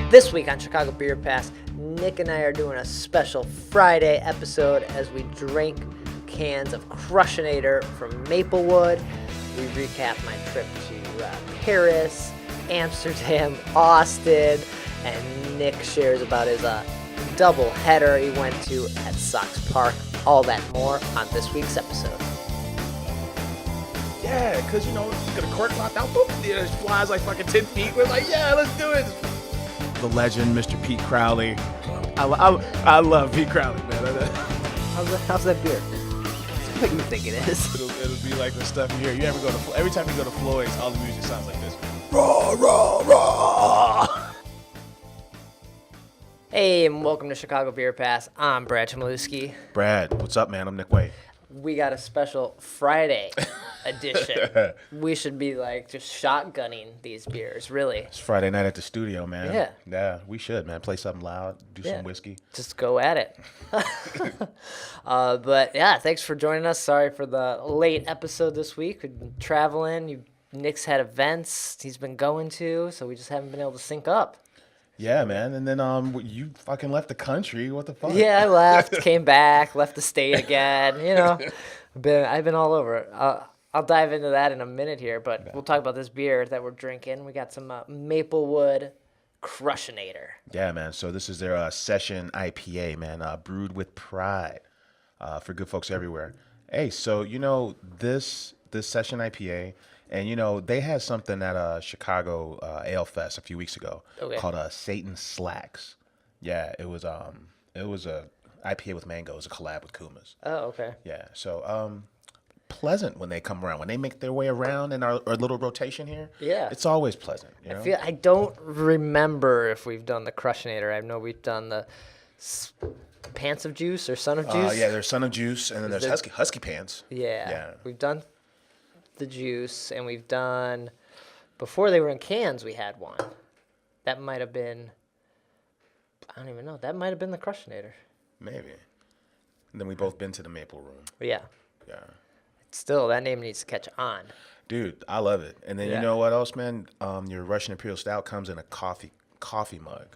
This week on Chicago Beer Pass, Nick and I are doing a special Friday episode as we drink cans of Crushinator from Maplewood. We recap my trip to Paris, Amsterdam, Austin, and Nick shares about his double header he went to at Sox Park. All that more on this week's episode. Yeah, because, you get a cork locked out, boop, it flies like fucking 10 feet. We're like, yeah, let's do it. The legend, Mr. Pete Crowley. I love Pete Crowley, man. How's that beer? It's what you think it is. It'll be like the stuff you hear. You ever go to, every time you go to Floyd's, all the music sounds like this. Raw, raw, raw. Hey, and welcome to Chicago Beer Pass. I'm Brad Chmielewski. Brad, what's up, man? I'm Nik White. We got a special Friday edition. We should be just shotgunning these beers, really. It's Friday night at the studio, man. Yeah. Yeah, we should, man. Play something loud, do some whiskey. Just go at it. But yeah, thanks for joining us. Sorry for the late episode this week. We've been traveling. Nick's had events he's been going to, so we just haven't been able to sync up. Yeah, man. And then you fucking left the country. What the fuck? Yeah, I left, came back, left the state again. I've been all over. I'll dive into that in a minute here, but we'll talk about this beer that we're drinking. We got some Maplewood Crushinator. Yeah, man. So this is their session IPA, man. Brewed with pride for good folks everywhere. Hey, so this session IPA. And, they had something at Chicago Ale Fest a few weeks ago called Satan Slacks. Yeah, it was a IPA with mango. It was a collab with Kuma's. Oh, okay. Yeah, so pleasant when they come around. When they make their way around in our little rotation here, yeah, it's always pleasant. I don't remember if we've done the Crushinator. I know we've done the Pants of Juice or Son of Juice. Yeah, there's Son of Juice, and then there's Husky Pants. Yeah, we've done the juice, and we've done, before they were in cans, we had one that might have been, I don't even know, that might have been the Crushinator, maybe. And then we both been to the Maple Room. Yeah Still, that name needs to catch on, dude. I love it. And then you know what else, man? Your Russian Imperial Stout comes in a coffee mug,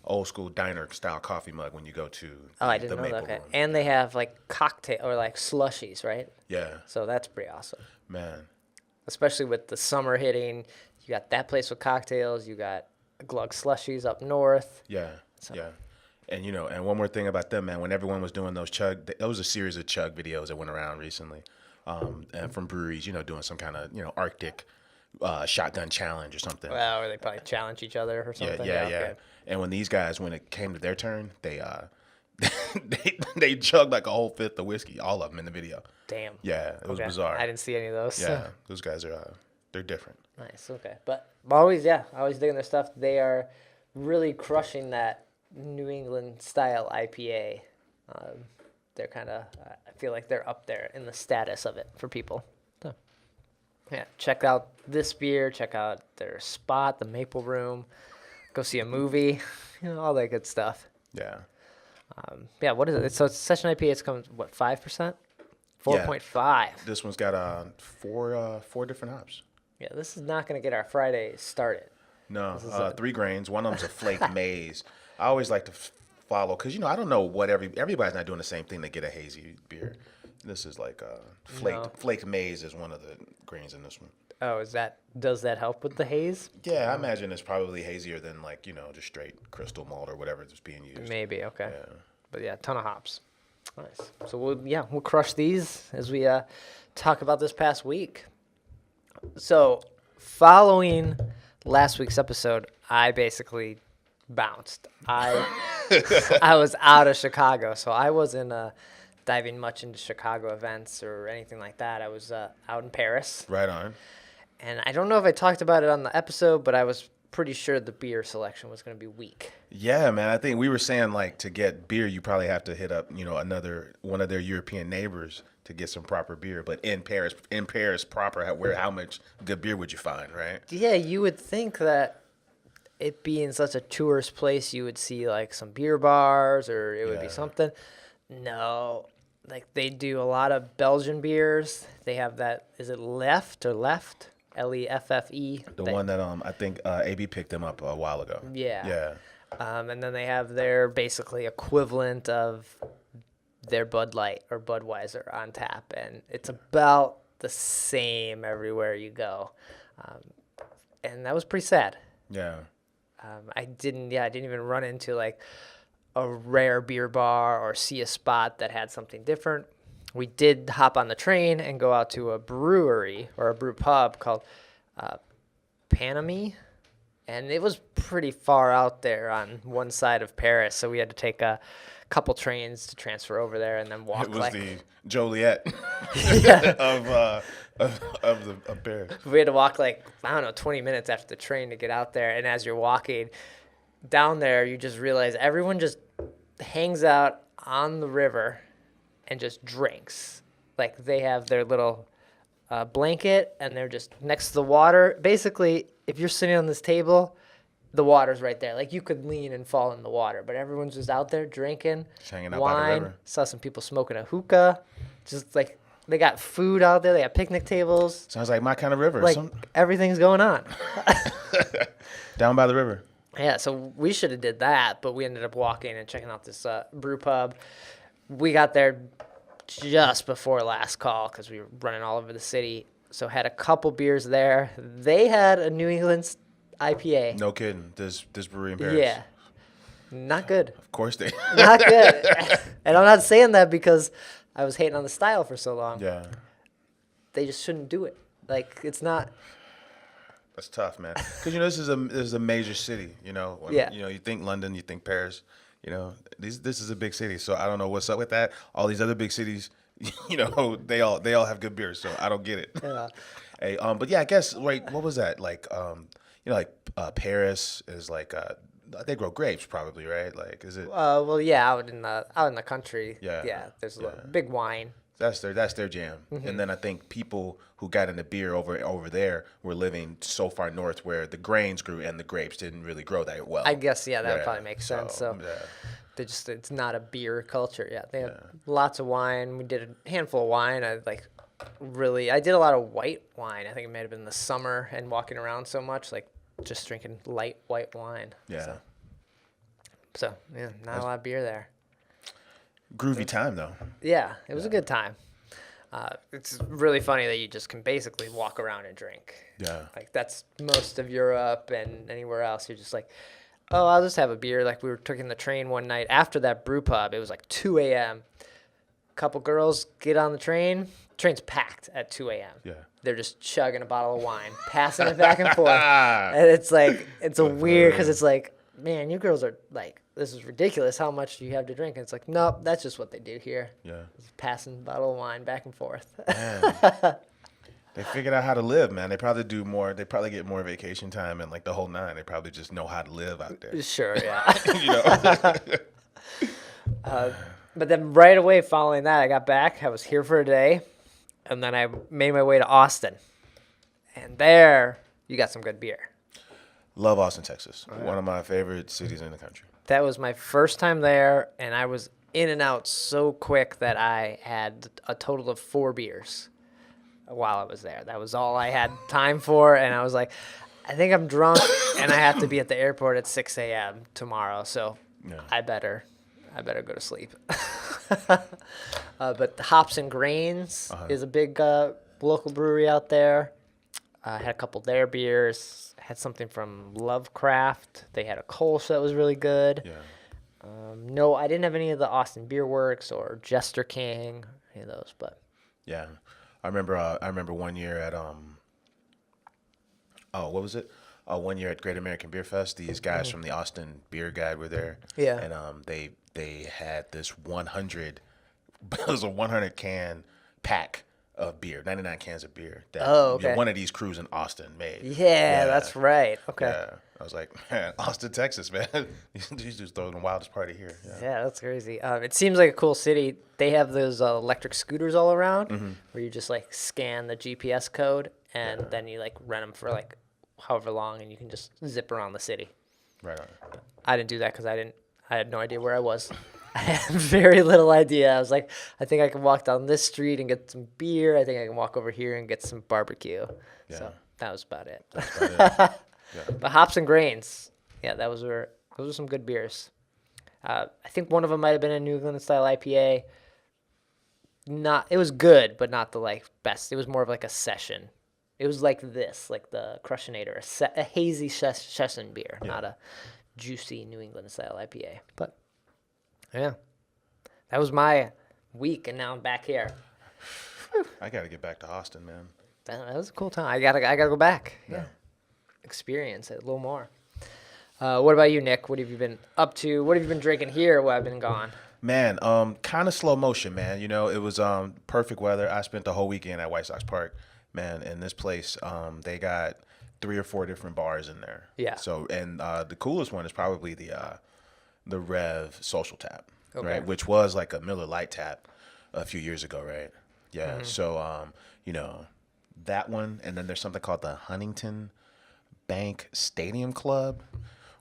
old school diner style coffee mug when you go to I didn't know that. Okay. And they have cocktail or slushies, right? Yeah, so that's pretty awesome, man. Especially with the summer hitting, you got that place with cocktails, you got Glug slushies up north. Yeah. And and one more thing about them, man, when everyone was doing those chug, there was a series of chug videos that went around recently, and from breweries, doing some kind of Arctic shotgun challenge or something. Well, or they probably challenge each other or something. Yeah. Okay. And when these guys, when it came to their turn, they they chugged like a whole fifth of whiskey, all of them in the video. Damn. Yeah, it was bizarre. I didn't see any of those. Yeah, those guys are they're different. Nice. Okay, but always digging their stuff. They are really crushing that New England style IPA. They're kind of, I feel like they're up there in the status of it for people. So, yeah, check out this beer. Check out their spot, the Maple Room. Go see a movie. All that good stuff. Yeah. What is it? So it's session IPA. It's coming 5%, 4.5. This one's got four different hops. Yeah, this is not going to get our Friday started. No, 3 grains. One of them's a flake maize. I always like to follow because I don't know what everybody's not doing the same thing to get a hazy beer. This is flake maize is one of the grains in this one. Oh, does that help with the haze? Yeah, I imagine it's probably hazier than just straight crystal malt or whatever that's being used. Maybe, okay. Yeah. But yeah, a ton of hops. Nice. So we'll crush these as we talk about this past week. So following last week's episode, I basically bounced. I was out of Chicago, so I wasn't diving much into Chicago events or anything like that. I was out in Paris. Right on. And I don't know if I talked about it on the episode, but I was pretty sure the beer selection was going to be weak. Yeah, man. I think we were saying to get beer, you probably have to hit up, one of their European neighbors to get some proper beer. But in Paris proper, how much good beer would you find, right? Yeah, you would think that it being such a tourist place, you would see some beer bars or it would be something. No, they do a lot of Belgian beers. They have that. Is it Left? Leffe? The one that I think AB picked them up a while ago. Yeah. And then they have their basically equivalent of their Bud Light or Budweiser on tap, and it's about the same everywhere you go. And that was pretty sad. Yeah. I didn't even run into like a rare beer bar or see a spot that had something different. We did hop on the train and go out to a brewery or a brew pub called Panami, and it was pretty far out there on one side of Paris, so we had to take a couple trains to transfer over there and then walk. It was like the Joliet of Paris. we had to walk like, I don't know, 20 minutes after the train to get out there. And as you're walking down there, you just realize everyone just hangs out on the river and just drinks. Like they have their little blanket and they're just next to the water. Basically, if you're sitting on this table, the water's right there. Like you could lean and fall in the water, but everyone's just out there drinking, Just hanging out by the wine. river. Saw some people smoking a hookah. Just like they got food out there. They got picnic tables. Sounds like my kind of river. Like everything's going on. Down by the river. Yeah, so we should have did that, but we ended up walking and checking out this brew pub. We got there just before last call because we were running all over the city. So had a couple beers there. They had a New England IPA. No kidding. This brewery in Paris. Yeah, not good. Of course they. Not good. And I'm not saying that because I was hating on the style for so long. Yeah. They just shouldn't do it. Like it's not. That's tough, man. Because this is a major city. Yeah. You think London, you think Paris. This is a big city, so I don't know what's up with that. All these other big cities, they all have good beers, so I don't get it. Yeah. Hey, but yeah, I guess right. What was that like? Paris is like they grow grapes, probably, right? Like, is it? Well, yeah, out in the country. Yeah. There's a big wine. That's their jam. Mm-hmm. And then I think people who got into beer over there were living so far north where the grains grew and the grapes didn't really grow that well. I guess that would probably make sense. So yeah. it's not a beer culture. Yeah, they have lots of wine. We did a handful of wine. I did a lot of white wine. I think it might have been the summer and walking around so much, like just drinking light white wine. Yeah. So yeah, not a lot of beer there. Groovy time though. Yeah, it was a good time. It's really funny that you just can basically walk around and drink. Yeah. Like that's most of Europe and anywhere else. You're just like, oh, I'll just have a beer. Like we were taking the train one night after that brew pub. It was like 2 a.m. Couple girls get on the train. Train's packed at 2 a.m. Yeah. They're just chugging a bottle of wine, passing it back and forth. And it's like, it's a weird, because it's like, man, you girls are like, this is ridiculous. How much do you have to drink? And it's like, nope, that's just what they do here. Yeah. Just passing a bottle of wine back and forth. Man. They figured out how to live, man. They probably do more. They probably get more vacation time and like the whole nine. They probably just know how to live out there. Sure, yeah. You know. But then right away following that, I got back. I was here for a day, and then I made my way to Austin. And there, you got some good beer. Love Austin, Texas. One of my favorite cities in the country. That was my first time there, and I was in and out so quick that I had a total of 4 beers while I was there. That was all I had time for, and I was like, I think I'm drunk, and I have to be at the airport at 6 a.m. tomorrow, so Yeah. I better go to sleep. But Hops and Grains is a big local brewery out there. Had a couple of their beers. Had something from Lovecraft. They had a Kolsch that was really good. Yeah. No, I didn't have any of the Austin Beer Works or Jester King, any of those. But Yeah. I remember one year at what was it? One year at Great American Beer Fest, these guys from the Austin Beer Guide were there. Yeah. And they had this 100 it was a 100 can pack of beer, 99 cans of beer that one of these crews in Austin made. yeah, that's right. Okay. Yeah. I was like, man, Austin, Texas, man. These dudes throwing the wildest party here. Yeah. Yeah, that's crazy. It seems like a cool city. They have those electric scooters all around where you just like scan the GPS code and then you like rent them for like however long and you can just zip around the city. Right on. I didn't do that because I had no idea where I was. I had very little idea. I was like, I think I can walk down this street and get some beer. I think I can walk over here and get some barbecue. Yeah. So that was about it. That's about it. Yeah. But Hops and Grains, yeah, that was where Those are some good beers. I think one of them might have been a New England style IPA. It was good, but not the like best. It was more of like a session. It was like this, like the Crushinator, a hazy session beer, not a juicy New England style IPA. But yeah, that was my week, and now I'm back here. I got to get back to Austin, man. That was a cool time. I gotta go back. Yeah, experience it a little more. What about you, Nick? What have you been up to? What have you been drinking here while I've been gone? Man, kind of slow motion, man. You know, it was perfect weather. I spent the whole weekend at White Sox Park, man. In this place, they got 3 or 4 different bars in there. Yeah. So, and the coolest one is probably the Rev Social Tap, right? Which was like a Miller Lite tap a few years ago, right? Yeah. So, you know, that one, and then there's something called the Huntington Bank Stadium Club,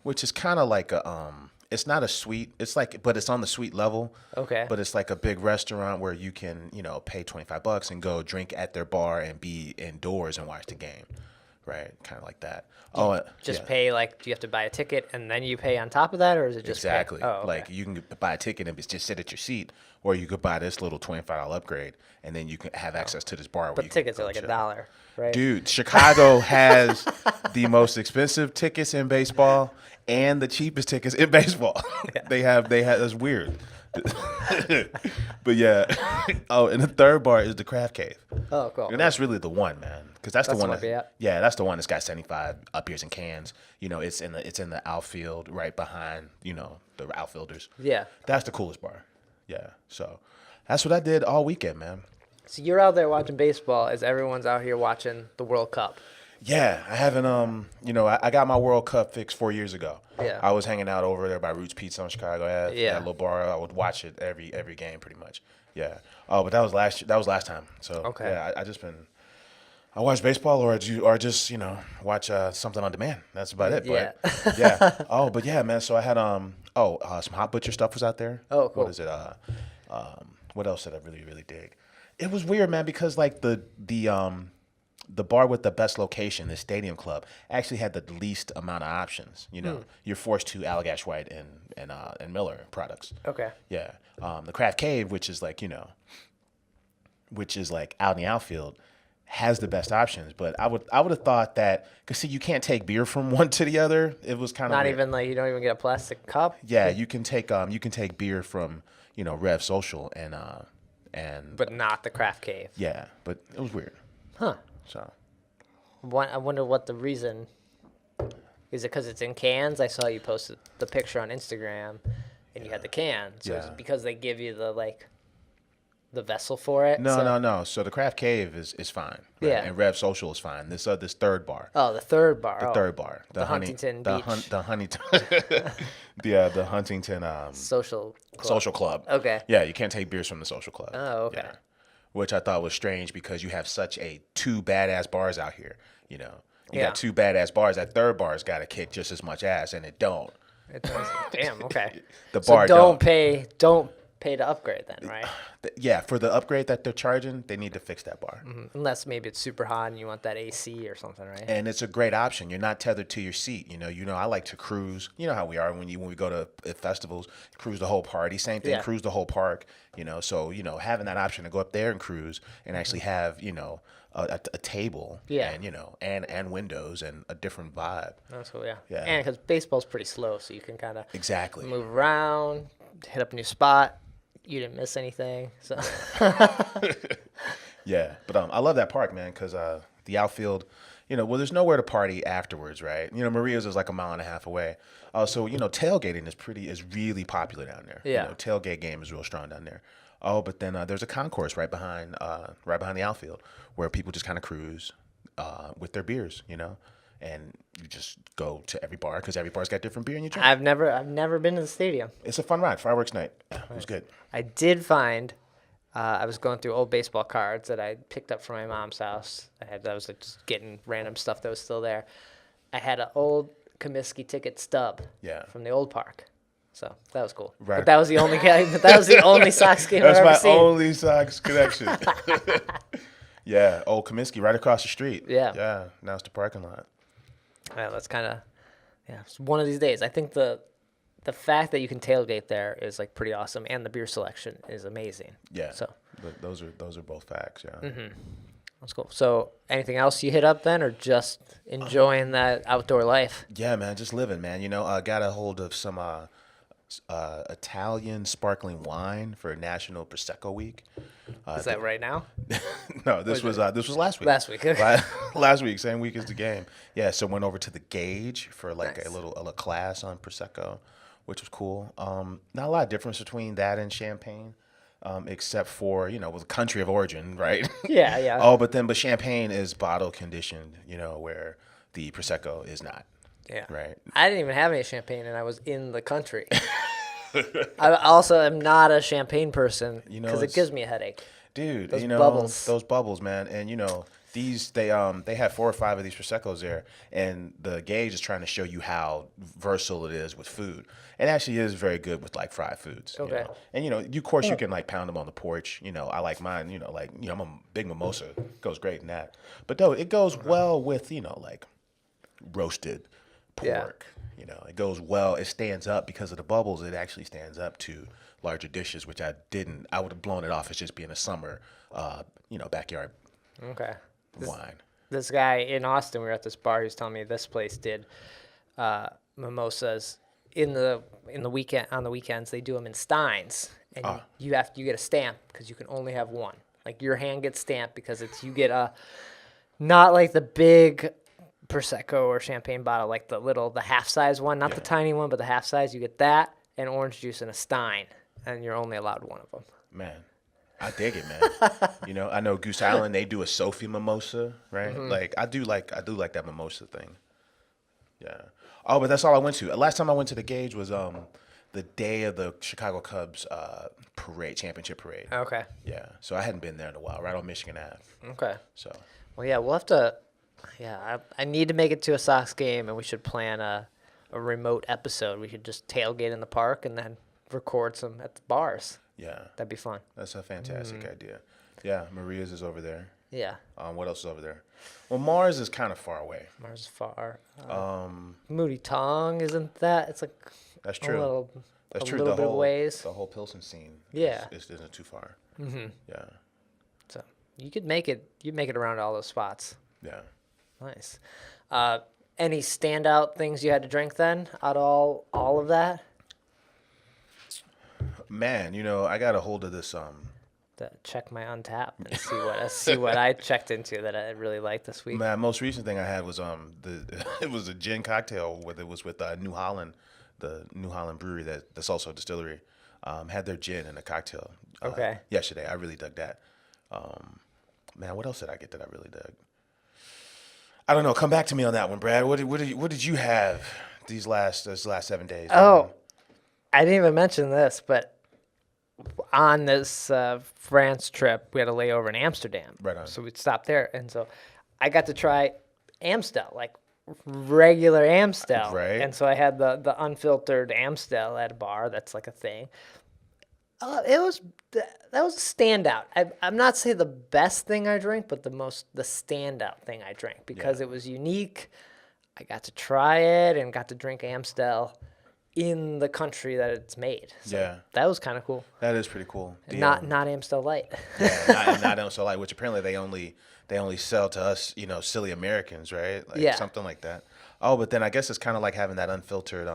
which is kind of like a it's not a suite. It's like, but it's on the suite level. Okay. But it's like a big restaurant where you can, you know, pay $25 and go drink at their bar and be indoors and watch the game, right? Kind of like that. Pay, like, do you have to buy a ticket and then you pay on top of that, or is it just exactly? Pay? Oh, okay. Like you can buy a ticket and just sit at your seat, or you could buy this little $25 upgrade, and then you can have access to this bar. But tickets are like $1, right? Dude, Chicago has the most expensive tickets in baseball and the cheapest tickets in baseball. Yeah. They have. That's weird. But yeah. Oh, and the third bar is the Craft Cave. Oh, cool. And that's really the one, man, because that's the one. Yeah, that's the one that's got 75 up beers and cans. You know, it's in the outfield right behind, you know, the outfielders. Yeah. That's the coolest bar. Yeah. So that's what I did all weekend, man. So you're out there watching baseball as everyone's out here watching the World Cup. Yeah, I haven't. You know, I got my World Cup fix 4 years ago. Yeah. I was hanging out over there by Roots Pizza in Chicago. That little bar. I would watch it every game pretty much. Yeah. Oh, but that was last time. So okay. Yeah, I watch baseball or just you know watch something on demand. That's about it. But, yeah. Yeah. Oh, but yeah, man. So I had some Hot Butcher stuff was out there. Oh, cool. What is it? What else did I really dig? It was weird, man, because like the bar with the best location, the Stadium Club, actually had the least amount of options. You know, you're forced to Allagash White and Miller products. Okay. Yeah. The Craft Cave, which is like out in the outfield, has the best options. But I would have thought that, because see, you can't take beer from one to the other. It was kind of not weird. Even like you don't even get a plastic cup. Yeah, you can take beer from Rev Social and but not the Craft Cave. Yeah, but it was weird. Huh. So, I wonder what the reason is. It because it's in cans? I saw you posted the picture on Instagram, and you had the can. So is it because they give you the vessel for it? No. So the Craft Cave is fine. Right? Yeah. And Rev Social is fine. This third bar. Oh, the third bar. Third bar. The Huntington Beach. The Huntington. the Huntington Social Club. Social Club. Okay. Yeah, you can't take beers from the Social Club. Oh, okay. Yeah. Which I thought was strange because you have such two badass bars out here. You know, you got 2 badass bars. That third bar's got to kick just as much ass, and it don't. It does. Damn. Okay. The bar don't pay to upgrade then, right? Yeah, for the upgrade that they're charging, they need to fix that bar. Mm-hmm. Unless maybe it's super hot and you want that AC or something, right? And it's a great option. You're not tethered to your seat. You know, I like to cruise. You know how we are when we go to festivals, cruise the whole party. Same thing, cruise the whole park. You know, so having that option to go up there and cruise and actually have a table, and windows and a different vibe. That's cool, yeah. And because baseball's pretty slow, so you can kind of move around, hit up a new spot. You didn't miss anything, so. Yeah, but I love that park, man, because the outfield, there's nowhere to party afterwards, right? Maria's is like a mile and a half away. So tailgating is really popular down there. Yeah. Tailgate game is real strong down there. Oh, but then there's a concourse right behind the outfield where people just kind of cruise with their beers, and you just go to every bar because every bar's got different beer and you drink. I've never been to the stadium. It's a fun ride, fireworks night. It was good. I did find. I was going through old baseball cards that I picked up from my mom's house. I was just getting random stuff that was still there. I had an old Chmielewski ticket stub from the old park. So that was cool. Right. But that was the only game. But that was the only Sox game I've ever seen. That's my only Sox connection. Yeah, old Chmielewski right across the street. Yeah. Now it's the parking lot. Yeah, that's kind of it's one of these days. I think the the fact that you can tailgate there is like pretty awesome, and the beer selection is amazing. Yeah. So But those are both facts. Yeah. that's cool. So anything else you hit up then, or just enjoying that outdoor life? Yeah, man, just living, man. Got a hold of some Italian sparkling wine for National Prosecco Week. Is that right now? No, this was last week. Last week. Okay. Last week, same week as the game. Yeah, so went over to the Gauge for like Nice. a little class on Prosecco, which was cool. Not a lot of difference between that and Champagne, except for with country of origin, right? Yeah, yeah. Oh, but Champagne is bottle conditioned, where the Prosecco is not. Yeah. Right. I didn't even have any champagne, and I was in the country. I also am not a champagne person because it gives me a headache. Dude, Those bubbles. those bubbles, man, and these they had 4 or 5 of these Prosecco's there, and the Gauge is trying to show you how versatile it is with food. It actually is very good with like fried foods. Okay. And of course you can like pound them on the porch. I like mine. I'm a big mimosa. Goes great in that. But though it goes well with like roasted pork. It goes well. It stands up because of the bubbles. It actually stands up to larger dishes, which I didn't. I would have blown it off as just being a summer, backyard Okay. wine. This guy in Austin, we were at this bar. He was telling me this place did mimosas in the weekend. On the weekends, they do them in steins, and you get a stamp because you can only have one. Like your hand gets stamped because you get not like the big Prosecco or champagne bottle, like the half size one, not the tiny one, but the half size. You get that and orange juice in a stein, and you're only allowed one of them. Man, I dig it, man. I know Goose Island, they do a Sophie mimosa, right? Like I do like that mimosa thing. Yeah. Oh, but that's all I went to. Last time I went to the Gauge was the day of the Chicago Cubs championship parade. Okay. Yeah. So I hadn't been there in a while, right on Michigan Ave. Okay. So Well, yeah, we'll have to. Yeah, I need to make it to a Sox game, and we should plan a remote episode. We should just tailgate in the park and then record some at the bars. yeah, That'd be fun. that's a fantastic idea. Yeah, Maria's is over there. Yeah, What else is over there? Well, Mars is kind of far away. Mars is far. Moody Tong, isn't that? It's like That's a true. little, That's a true. little bit of ways. The whole Pilsen scene. Yeah. isn't too far. Yeah, So you could make it. You'd make it around all those spots. yeah. Nice. Any standout things you had to drink then? Out of all of that? Man, I got a hold of this. To check my Untap and see what I checked into that I really liked this week. Man, most recent thing I had was it was a gin cocktail with New Holland, the New Holland brewery that's also a distillery. Had their gin in a cocktail. Okay. Yesterday, I really dug that. Man, what else did I get that I really dug? I don't know. Come back to me on that one, Brad. What did you have these last 7 days? Oh, I didn't even mention this, but on this France trip, we had a layover in Amsterdam. Right on. So we'd stop there, and so I got to try Amstel, like regular Amstel. Right. And so I had the unfiltered Amstel at a bar. That's like a thing. That was a standout. I'm not saying the best thing I drank, but the standout thing I drank because it was unique. I got to try it and got to drink Amstel in the country that it's made. So Yeah. that was kind of cool. That is pretty cool. Not Amstel Light. Yeah, not Amstel Light, which apparently they only sell to us, silly Americans, right? Like Yeah. something like that. Oh, but then I guess it's kind of like having that unfiltered,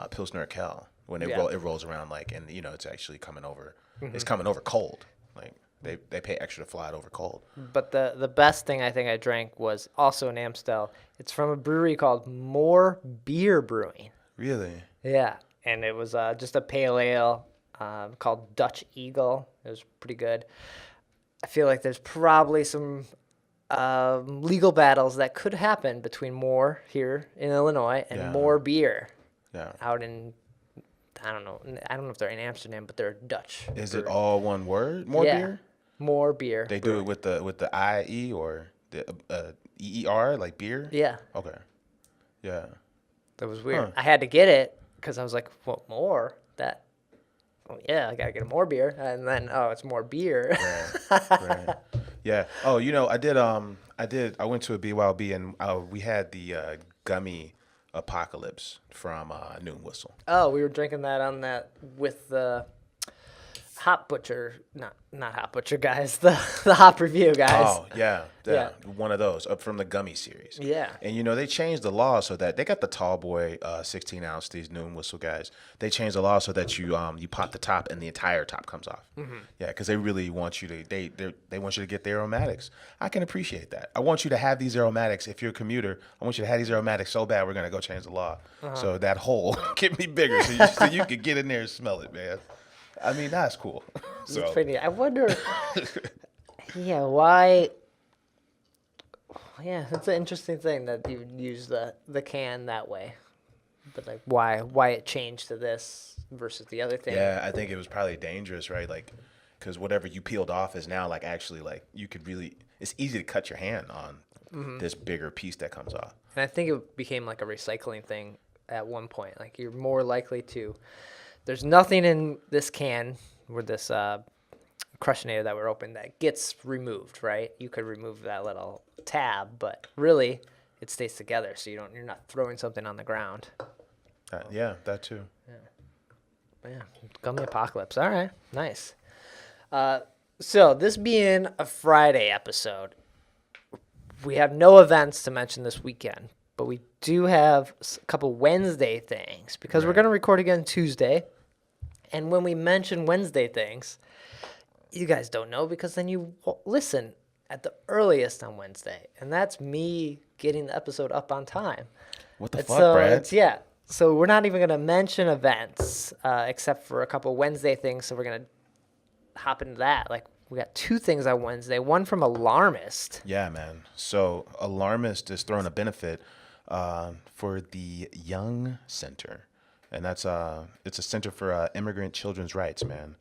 Pilsner Urquell when it rolls around and it's actually coming over. It's coming over cold. Like they pay extra to fly it over cold. But the best thing I think I drank was also an Amstel. It's from a brewery called More Beer Brewing. Really? Yeah, and it was just a pale ale called Dutch Eagle. It was pretty good. I feel like there's probably some legal battles that could happen between More here in Illinois and More Beer out in, I don't know if they're in Amsterdam, but they're Dutch. Is brewery. it all one word? More beer? More Beer. They do it with the IE or the EER, like beer? Yeah. Okay. Yeah. That was weird. Huh. I had to get it because I was like, "What more?" Oh yeah, I gotta get a more beer, and then it's more beer. Right. Yeah. Oh, I did. I went to a BYOB and we had the gummy Apocalypse from Noon Whistle. Oh, we were drinking that on that with the Hop Butcher, not Hop Butcher guys, the Hop Review guys. Oh, yeah. One of those up from the gummy series. Yeah. And, they changed the law so that they got the tall boy 16-ounce, these Noon Whistle guys. They changed the law so that you pop the top and the entire top comes off. Mm-hmm. Yeah, because they really want you to, they want you to get the aromatics. I can appreciate that. I want you to have these aromatics. If you're a commuter, I want you to have these aromatics so bad we're going to go change the law. So that hole can be bigger so you can get in there and smell it, man. I mean, that's cool. So It's pretty. I wonder, yeah, why? Yeah, it's an interesting thing that you use the can that way, but like why it changed to this versus the other thing? yeah, I think it was probably dangerous, right? Like, because whatever you peeled off is now like actually like you could really. It's easy to cut your hand on this bigger piece that comes off. And I think it became like a recycling thing at one point. Like you're more likely to. There's nothing in this can or this Crushinator that we're open that gets removed, right? You could remove that little tab, but really it stays together, so you're not throwing something on the ground. Yeah, that too. But yeah, gummy apocalypse. All right, nice. So this being a Friday episode, we have no events to mention this weekend, but we do have a couple Wednesday things because we're going to record again Tuesday. And when we mention Wednesday things, you guys don't know because then you listen at the earliest on Wednesday. And that's me getting the episode up on time. What the fuck, Brad? Yeah. So we're not even going to mention events except for a couple Wednesday things. So we're going to hop into that. Like we got two things on Wednesday. One from Alarmist. Yeah, man. So Alarmist is throwing a benefit for the Young Center. And that's it's a center for immigrant children's rights, man.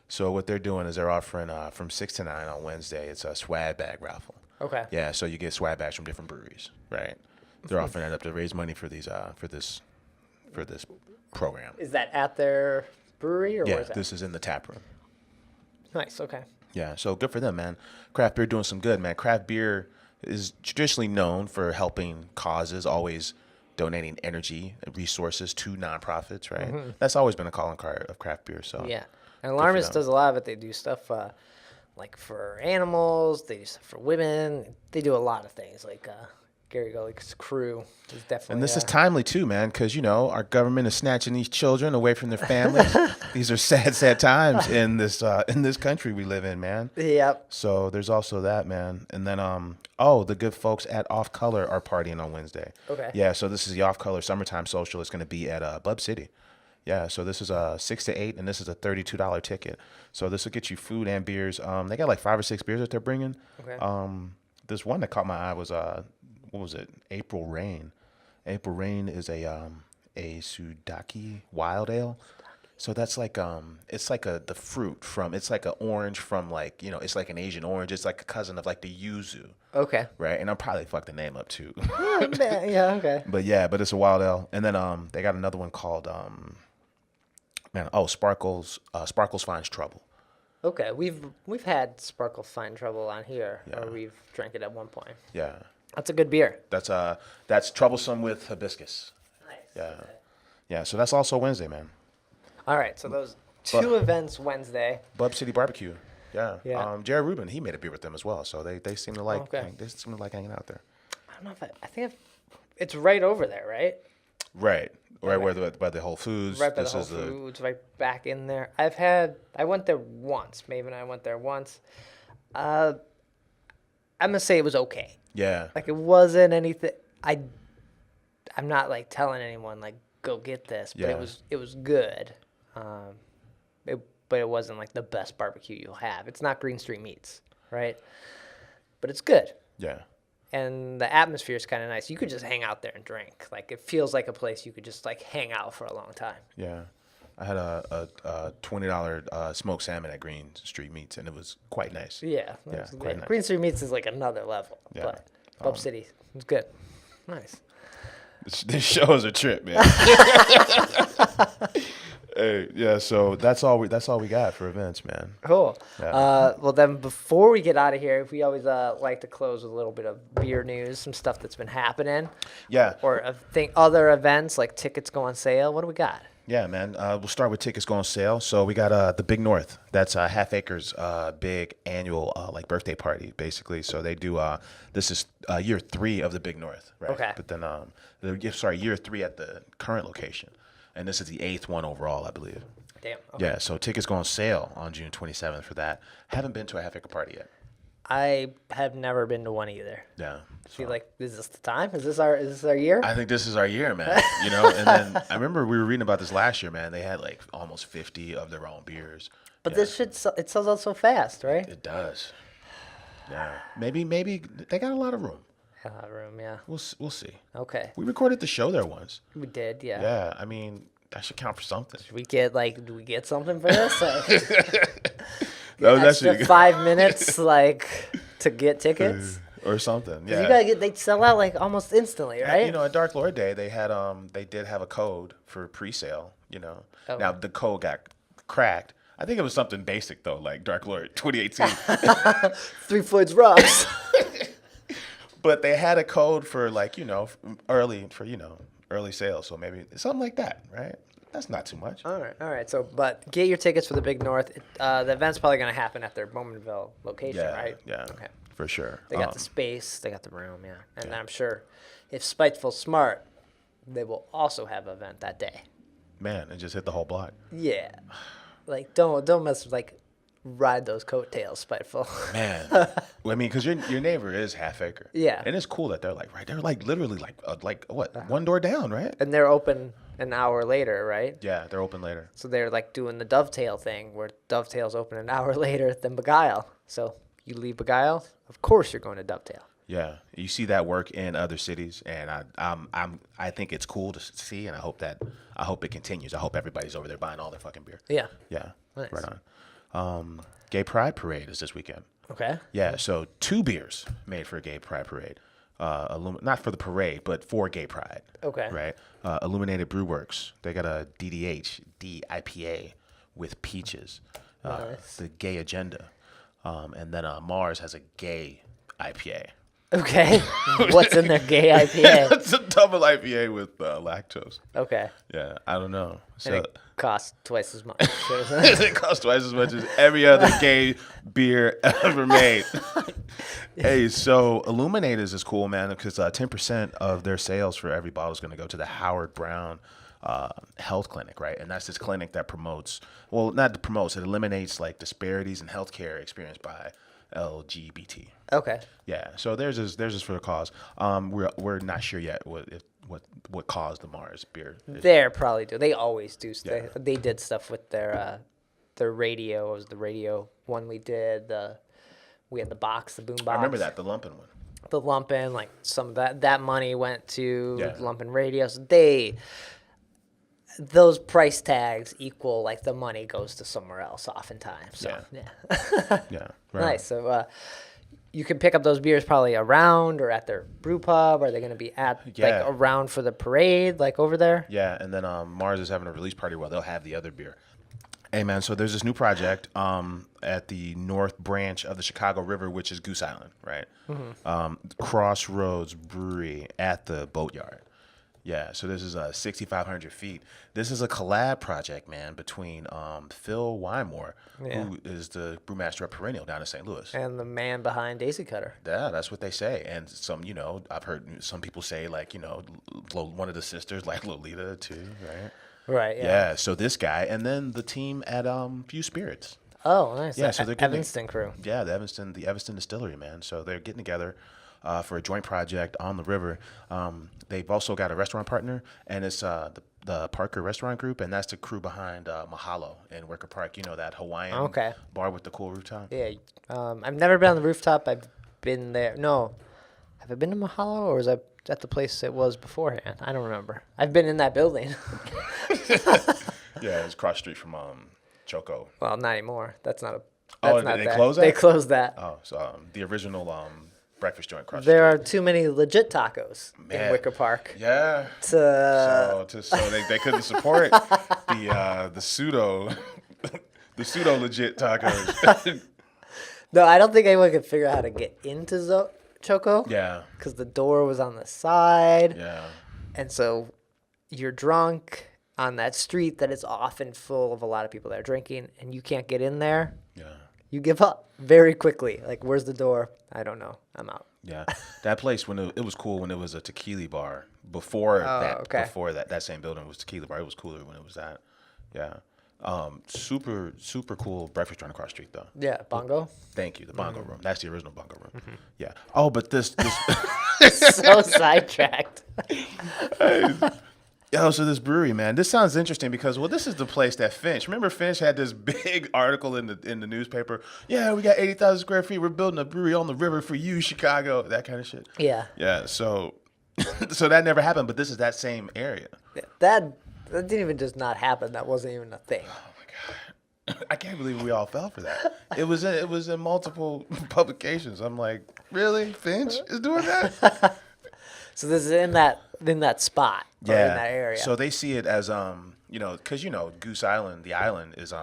So what they're doing is they're offering from 6 to 9 on Wednesday. It's a swag bag raffle. Okay. Yeah, so you get swag bags from different breweries, right? They're offering that up to raise money for these for this program. Is that at their brewery or Yeah, where is that? this is in the tap room. Nice. Okay. Yeah, so good for them, man. Craft beer doing some good, man. Craft beer is traditionally known for helping causes, always donating energy and resources to nonprofits, right? That's always been a calling card of craft beer. So Yeah. And Alarmist does a lot of it. They do stuff like for animals. They do stuff for women. They do a lot of things. Like Gary Gullick's crew is definitely. And this is timely too, man, because our government is snatching these children away from their families. These are sad, sad times in this country we live in, man. Yep. So there's also that, man. And then the good folks at Off Color are partying on Wednesday. Okay. Yeah, so this is the Off Color Summertime Social. It's going to be at Bub City. Yeah, so this is 6 to 8, and this is a $32 ticket. So this will get you food and beers. They got like 5 or 6 beers that they're bringing. Okay. This one that caught my eye was what was it? April Rain. April Rain is a Sudaki Wild Ale. So that's like it's like the fruit from, it's like an orange from like, it's like an Asian orange. It's like a cousin of like the yuzu. Okay. Right, and I'll probably fuck the name up too. Yeah. Okay. But it's a wild ale, and then they got another one called Sparkles Finds Trouble. Okay. We've had Sparkle Fine Trouble on here, or we've drank it at one point. Yeah, That's a good beer. that's troublesome with hibiscus. Nice. Yeah, Okay. yeah. So that's also Wednesday, man. All right. So those two events Wednesday. Bub City Barbecue. Yeah. Yeah. Jared Rubin, he made a beer with them as well, so they seem to like Okay. they seem to like hanging out there. I don't know if I think it's right over there, right? Right. Right where by the Whole Foods. Right by This the Whole is Foods, right back in there. I went there once. Maeve and I went there once. I'm gonna say it was okay. Yeah. Like it wasn't anything. I'm not like telling anyone like go get this, but Yeah. it was good. But it wasn't like the best barbecue you'll have. It's not Green Street Meats, right? But it's good. Yeah. And the atmosphere is kind of nice. You could just hang out there and drink. Like it feels like a place you could just like hang out for a long time. Yeah. I had a $20 smoked salmon at Green Street Meats, and it was quite nice. Yeah. Quite nice. Green Street Meats is like another level. Yeah. But Bub City is good. Nice. This show is a trip, man. Hey, yeah. So that's all we got for events, man. Cool. Yeah. Well, then before we get out of here, we always like to close with a little bit of beer news, some stuff that's been happening, Yeah. or other events like tickets go on sale. What do we got? Yeah, man. We'll start with tickets go on sale. So we got the Big North. That's Half Acre's big annual like birthday party, basically. So they do. This is year 3 of the Big North, right? Okay. But then year 3 at the current location, and this is the 8th one overall, I believe. Damn. Okay. Yeah. So tickets go on sale on June 27th for that. Haven't been to a Half Acre party yet. I have never been to one either. Yeah. Feel like, is this the time? Is this our year? I think this is our year, man. You know, and then I remember we were reading about this last year, man. They had like almost 50 of their own beers. But Yeah, this shit, it sells out so fast, right? it does. Yeah, maybe they got a lot of room. Room, yeah. We'll see. Okay. We recorded the show there once. We did, yeah. Yeah, I mean that should count for something. Do we get something for this? That was Extra actually 5 minutes, to get tickets. or something. 'Cause Yeah. they sell out almost instantly, right? You know, at Dark Lord Day, they did have a code for pre-sale. You know, Oh. now the code got cracked. I think it was something basic though, like Dark Lord 2018. 3 Floyd's Rocks. But they had a code for early sales, so maybe something like that, right? That's not too much. All right. So, but get your tickets for the Big North. The event's probably going to happen at their Bowmanville location, Yeah, right? yeah, Okay. for sure. They got the space, they got the room, yeah. And I'm sure if Spiteful's smart, they will also have an event that day. Man, it just hit the whole block. Yeah. Don't mess with, ride those coattails, Spiteful. Man, I mean, because your neighbor is Half Acre. Yeah. and it's cool that they're literally one door down, right? And they're open an hour later, right? Yeah, they're open later. So they're doing the Dovetail thing where Dovetail's open an hour later than Beguile. So you leave Beguile, of course you're going to Dovetail. Yeah, you see that work in other cities, and I think it's cool to see, and I hope it continues. I hope everybody's over there buying all their fucking beer. Yeah. Yeah, Nice. right on. Gay Pride Parade is this weekend. Okay. Yeah, so 2 beers made for a Gay Pride Parade. Not for the parade, but for Gay Pride. Okay. Right? Illuminated Brew Works. They got a DDH IPA with peaches. Nice. The Gay Agenda. And then Mars has a gay IPA. Okay. What's in their gay IPA? It's a double IPA with lactose. Okay. Yeah, I don't know. And So it costs twice as much. it costs twice as much as every other gay beer ever made. Hey, so Illuminators is cool, man, because 10% of their sales for every bottle is going to go to the Howard Brown health clinic, right? And that's this clinic that it eliminates disparities in healthcare experienced by LGBT. Okay. Yeah, so there's this for the cause. We're not sure yet what caused the Mars beer. They're probably do. They always do. Yeah. They did stuff with their radio. It was the radio one we did. We had the box, the boom box. I remember that, the lumping one. The Lumpin', some of that money went to Yeah. Lumpin' Radios. Those price tags equal the money goes to somewhere else oftentimes. So yeah. Yeah, right. Nice. So you can pick up those beers probably around or at their brew pub. Are they going to be at around for the parade, over there? Yeah, and then Mars is having a release party where they'll have the other beer. Hey man, so there's this new project at the North Branch of the Chicago River, which is Goose Island, right? Mm-hmm. Crossroads Brewery at the Boatyard. Yeah, so this is 6,500 feet. This is a collab project, man, between Phil Wymore, who is the brewmaster at Perennial down in St. Louis. And the man behind Daisy Cutter. Yeah, that's what they say. And I've heard some people say, one of the sisters, like Lolita, too, right? Right, yeah. Yeah, so this guy, and then the team at Few Spirits. Oh, nice. Yeah, so they're getting, Evanston crew. Yeah, the Evanston Distillery, man. So they're getting together for a joint project on the river. They've also got a restaurant partner, and it's the Parker Restaurant Group, and that's the crew behind Mahalo in Wicker Park. You know, that Hawaiian bar with the cool rooftop? Yeah. I've never been on the rooftop. I've been there. No. Have I been to Mahalo, or was I at the place it was beforehand? I don't remember. I've been in that building. Yeah, it's cross street from Choco. Well, not anymore. That's not a. Oh, That's not they that. closed that? They closed that. Oh, so the original breakfast joint cross There street. are too many legit tacos in Man. Wicker Park. Yeah. To, So they couldn't support the pseudo the pseudo legit tacos. No, I don't think anyone could figure out how to get into Choco. Yeah. Because the door was on the side. Yeah. And so you're drunk on that street that is often full of a lot of people that are drinking, and you can't get in there. Yeah. You give up very quickly. Like, where's the door? I don't know. I'm out. Yeah. That place when it was cool when it was a tequila bar. Before that same building was tequila bar. It was cooler when it was that. Yeah. Super cool breakfast joint across the street though. Yeah, Bongo. Thank you. The Bongo Room. That's the original Bongo Room. Yeah. Oh, but this So sidetracked. so this brewery, man, this sounds interesting because, well, this is the place that Finch. Remember, Finch had this big article in the newspaper. Yeah, we got 80,000 square feet. We're building a brewery on the river for you, Chicago. That kind of shit. Yeah. Yeah. So that never happened, but this is that same area. Yeah, that didn't even just not happen. That wasn't even a thing. Oh my god, I can't believe we all fell for that. It was in multiple publications. I'm like, really, Finch is doing that? So this is in that spot. Or in that area. So they see it as because Goose Island, the island is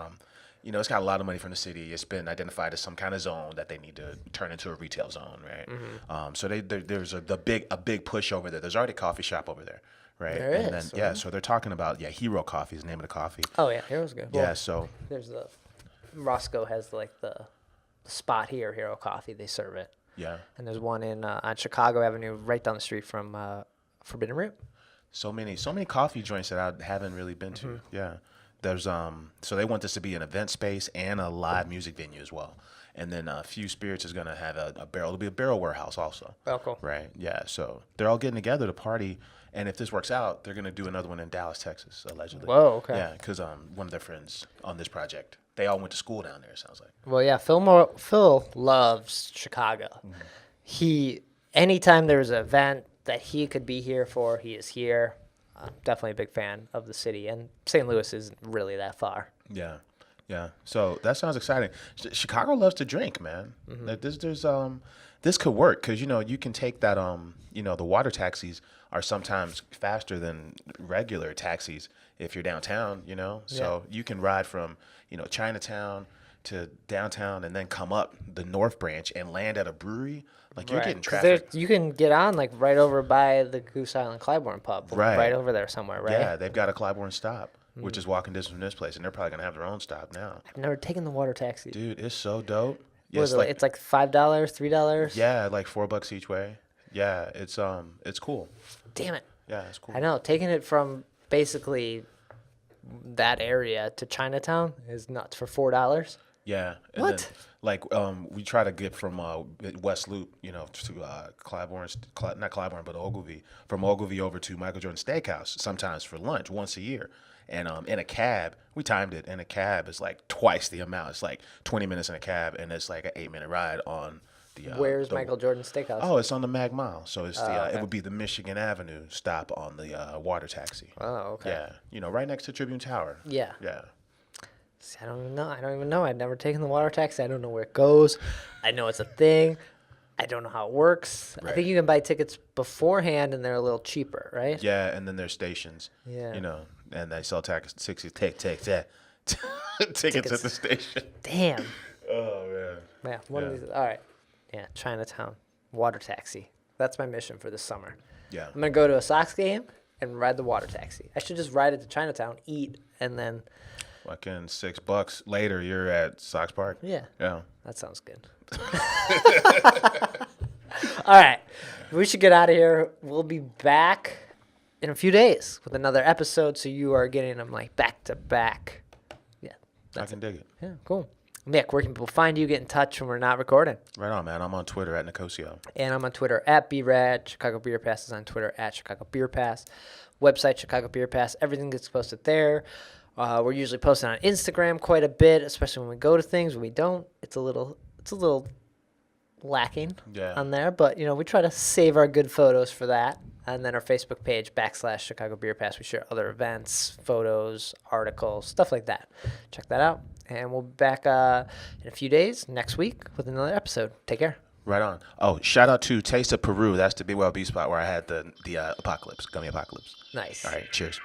it's got a lot of money from the city. It's been identified as some kind of zone that they need to turn into a retail zone, right? So there's a big push over there. There's already a coffee shop over there, right? There is. Then, so they're talking about Hero Coffee is the name of the coffee. Oh yeah, Hero's good. Yeah, Well, so there's Roscoe has like the spot here, Hero Coffee. They serve it. yeah. And there's one on Chicago Avenue, right down the street from Forbidden Root. So many coffee joints that I haven't really been to. Yeah. There's so they want this to be an event space and a live music venue as well. And then Few Spirits is gonna have a barrel. It'll be a barrel warehouse also. Oh, cool. Right. Yeah. So they're all getting together to party, and if this works out, they're gonna do another one in Dallas, Texas, allegedly. Whoa, okay. Yeah, because one of their friends on this project, they all went to school down there. It sounds like. Well, yeah, Phil loves Chicago. Anytime there's an event that he could be here for, he is here. I'm definitely a big fan of the city, and St. Louis isn't really that far. Yeah, yeah. So that sounds exciting. Chicago loves to drink, man. Like this could work because you can take that the water taxis are sometimes faster than regular taxis if you're downtown. So you can ride from Chinatown to downtown and then come up the North Branch and land at a brewery. Like you're getting traffic. You can get on like right over by the Goose Island Clybourne pub, right over there somewhere, right? Yeah, they've got a Clybourne stop, which is walking distance from this place, and they're probably gonna have their own stop now. I've never taken the water taxi. Dude, it's so dope. Yeah, it's like $5, $3. Yeah, like $4 each way. Yeah, it's cool. Damn it. Yeah, it's cool. I know. Taking it from basically that area to Chinatown is nuts for $4. Yeah. And What? Then, like we try to get from West Loop, to Clybourne, not Clybourne, but Ogilvy. From Ogilvy over to Michael Jordan Steakhouse, sometimes for lunch once a year. And in a cab, we timed it. In a cab, it's like twice the amount. It's like 20 minutes in a cab, and it's like an 8-minute ride on the. Where's Michael Jordan Steakhouse? Oh, it's on the Mag Mile. So it's it would be the Michigan Avenue stop on the water taxi. Oh, okay. Yeah, right next to Tribune Tower. Yeah. Yeah. See, I don't even know. I've never taken the water taxi. I don't know where it goes. I know it's a thing. I don't know how it works. Right. I think you can buy tickets beforehand, and they're a little cheaper, right? Yeah, and then there's stations. Yeah. And they sell tickets at the station. Damn. Oh man. Yeah. One of these. All right. Yeah. Chinatown water taxi. That's my mission for this summer. Yeah. I'm gonna go to a Sox game and ride the water taxi. I should just ride it to Chinatown, eat, and then. Fucking $6 later, you're at Sox Park. Yeah. Yeah. That sounds good. All right. We should get out of here. We'll be back in a few days with another episode, so you are getting them like back to back. Yeah. I can dig it. Yeah, cool. Nick, where can people find you? Get in touch when we're not recording. Right on, man. I'm on Twitter at Nicosio. And I'm on Twitter at BRAD. Chicago Beer Pass is on Twitter at Chicago Beer Pass. Website, Chicago Beer Pass. Everything gets posted there. We're usually posting on Instagram quite a bit, especially when we go to things. When we don't, it's a little lacking on there. But, we try to save our good photos for that. And then our Facebook page, / Chicago Beer Pass. We share other events, photos, articles, stuff like that. Check that out. And we'll be back in a few days, next week, with another episode. Take care. Right on. Oh, shout out to Taste of Peru. That's the BYOB spot where I had the apocalypse, gummy apocalypse. Nice. All right, cheers.